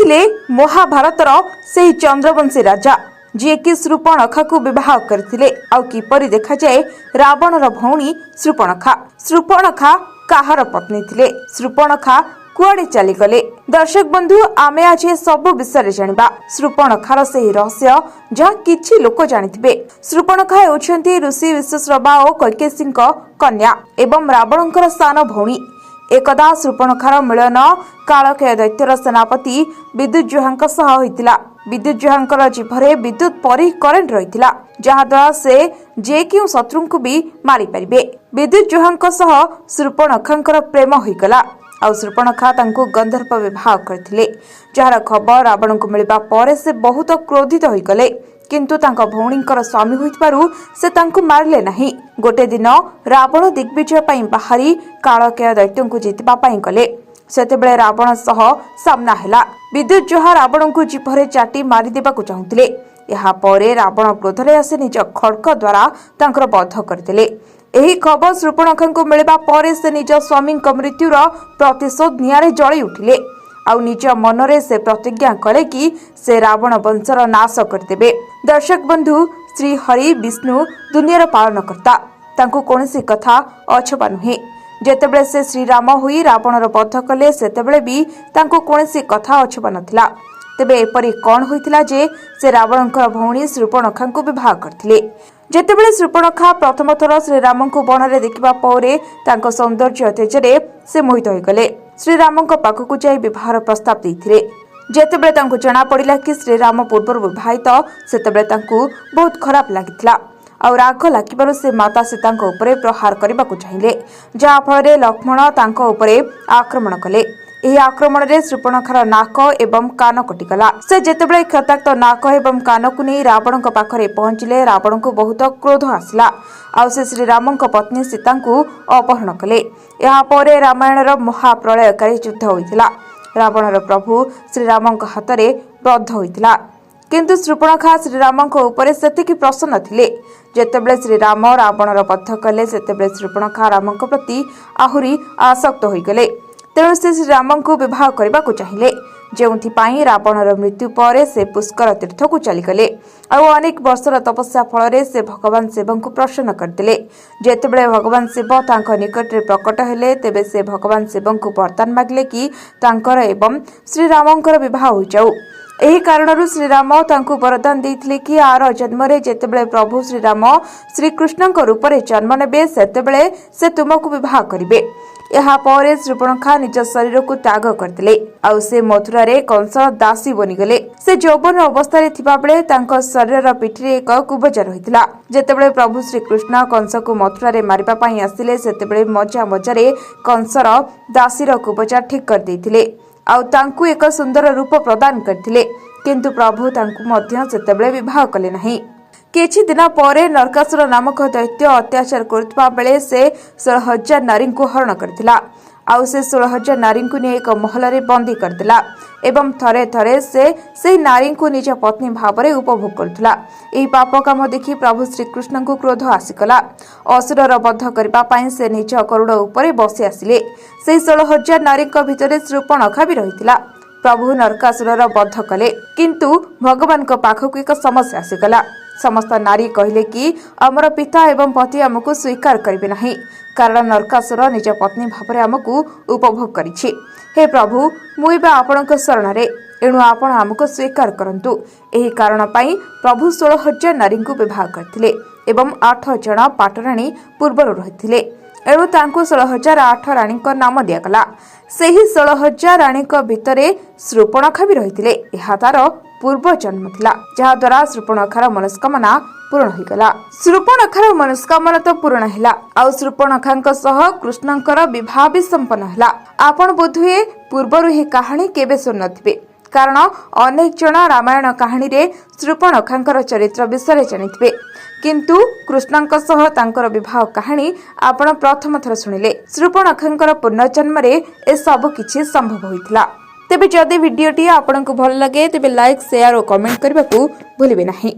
थिले महाभारतर से चंद्रवंशी राजा जी कि शूर्पणखा को विवाह करथिले। आउ किपरि देखा जाए रावणर भौणी शूर्पणखा। शूर्पणखा काहार पत्नी थिले? शूर्पणखा कुआडे चली गले? दर्शक बंधु, आमे आज सब विषय जानिबा शूर्पणखार से रहस्य जहाँ किछि लोक जानिथिबे। शूर्पणखा हेउछन्ती ऋषि विश्वश्रवा और कैकेयीक कन्या एवं रावणकर सान भौणी। एकदा शूर्पणखार मिलन कालकेय दैत्यर सेनापति विद्युज्योहांक सह होइतिला। विद्युज्योहांकर जीभरे विद्युत परि करेंट रहितिला, जहा द्वारा से जे कि शत्रु को भी मारी परिबे। विद्युज्योहांक सह शूर्पणखांकर प्रेम होइगला। आउ शूर्पणखा तांको गंधर्व विवाह करथिले, जहार खबर रावण को मिलबा परे से बहुत क्रोधित होइगले। किंतु तांका भौणींकर स्वामी होइतबारु से तांको मारले नाही। गोटे दिन रावण दिग्विजय पई बाहरी कालकेय दैत्य को जितबा पई गले। सेतेबेले रावण सह सामना हैला। विद्युज्योहा रावण को जीभरे चाटी मारी देबाकू चाहुतिले। एहा परे रावण क्रोधरे आसे निज खड्ग द्वारा तांकर बध करथिले। एही खबर शूर्पणखा को मिलबा परे से निज स्वामी मृत्युर प्रतिशोध नियारे जळी उठिले। आउ निज मनरे से प्रतिज्ञा कले कि से रावण वंशर नाश करदेबे। दर्शक बंधु, श्री हरि विष्णु दुनियार पालनकर्ता, तांको कोनसी कथा अछबा नुहे। जेतेबेले से श्रीराम हुई रावणर बध कले सेतेबेले भी तांको कोनसी कथा अछबा नथिला। तेबे एपरि कोन होइतिला जे से रावणकर भौणी शूर्पणखा को विवाह करथिले? जेतेबेले शूर्पणखा प्रथम थर श्रीराम को बनरे देखिबा परे तांको सौंदर्य तेजरे से मोहित होइगले। श्रीराम पाखकू जाई विवाहर प्रस्ताव देथिले। जेतेबेले तांको जणा पड़िला कि श्रीराम पूर्व विवाहित, सेतेबेले तांको बहुत खराब लागितिला। और राग लागिबारु से माता सीता उपरे प्रहार करने को चाहिए, जहा फल लक्ष्मण तांको उपरे आक्रमण कले। यह आक्रमण रे शूर्पणखार नाक एवं कान कटिगला। से जेतेबेले क्षताक्त नाक एवं कान को नहीं रावण पाखरे पहुंचले, रावण को बहुत क्रोध आसला। आउ से श्रीराम पत्नी सीता को अपहरण कले। यापर रामायणर महाप्रलयकारी युद्ध होइतिला। रावणर प्रभु श्रीराम हाथ में बद्ध होइतिला। किंतु शूर्पणखा श्रीराम उपरे सेतिकी प्रसन्न थिले। जेतेबेले श्रीराम रावणर बध कले, सेतेबेले शूर्पणखा राम प्रति आहुरी आसक्त होइगले। तेणु से श्रीराम को विवाह करने को चाहिए, जो रावणर मृत्यु पर से पुष्कर तीर्थ को चलीगले। और अनेक वर्षर तपस्या फल से भगवान शिव को प्रसन्न करते। जेतेबेले भगवान शिव तांको निकट में प्रकट हेले, तेबे से भगवान शिव को वरदान मागिले कि तांकर एवं श्रीरामंकर विवाह हो जाऊ। एही कारणरू श्रीराम तांको वरदान देथिले कि आर जन्मरे जेतेबेले प्रभु श्रीराम श्रीकृष्णक रूप में जन्म नेबे, सेतेबेले से तुमको विवाह करिवे। एहा परे शूर्पणखा निज शरीर को त्याग करथिले। आउ से मथुरा रे कंस दासी बनिगले। से यौवन अवस्था रे थिबा बेले तांको शरीर पिठरे एक कुबज रहितला। जेतेबेले प्रभु श्रीकृष्ण कंस को मथुरा रे मारिबा पई आसिले, सेतेबेले मजा मजारे कंसर दासीर कुबजा ठीक कर देथिले। आउ तांकु एक सुंदर रूप प्रदान करथिले। किंतु प्रभु तांकु मध्य सेतेबेले विवाह कले नाही। किछि दिन परे नरकासुर नामक दैत्य अत्याचार करथबा बेले से 16,000 नारी को हरण करथिला। आउ से 16,000 नारी को ने एक महल रे बंदी करदिला एवं थरे थरे से नारी को निज पत्नी भाव में उपभोग करथिला। एही पाप काम देखि प्रभु श्रीकृष्ण को क्रोध आसिकला। असुरर वध करबा पई से निज करुड़ उपरे बसी आसिले। से 16,000 नारी भितर शूर्पणखा भी रहितिला। प्रभु नरकासुरर वध कले, किंतु भगवान को पाखक एक समस्या आसिगला। समस्त नारी कहले कि आमर पिता एवं पति आमको स्वीकार करिवे नाही, कारण नरकासुर निज पत्नी भाव में आमको उपभोग करिछि। हे प्रभु, मुइबा आपणक शरण रे, एणु आपण आमको स्वीकार करंतु। एही कारण पई प्रभु 16,000 नारी को विवाह करथिले एवं 8 जण पाटराणी पूर्वरु रहिथिले। एणु तांको 16,008 रानी नाम दियागला। सेही 16,000 रानी भितरे शूर्पणखा भी रहिथिले। एहा तार पूर्व जन्म थिला, जहा द्वारा शूर्पणखार मनस्कामना पूर्ण होइगला। शूर्पणखार मनस्कामना तो पूर्ण हैला। आउ शूर्पणखांक सह कृष्णंकर विवाह भी संपन्न हैला। आपण बोधुए पूर्वरु ही कहानी केबे सुनथिबे, कारण अनेक जन रामायण कहानी रे शूर्पणखांकर चरित्र विषय जानिथिबे, किंतु कृष्णंक सह तांकर विवाह कहानी आपण प्रथम थर सुनिले। शूर्पणखांकर पुनर्जन्म रे ए सब किछि संभव होइथिला। तेबे जदि वीडियोटी आपनको भल लगे तेबे लाइक, शेयर और कमेंट करबाकू भूलिबे नाही।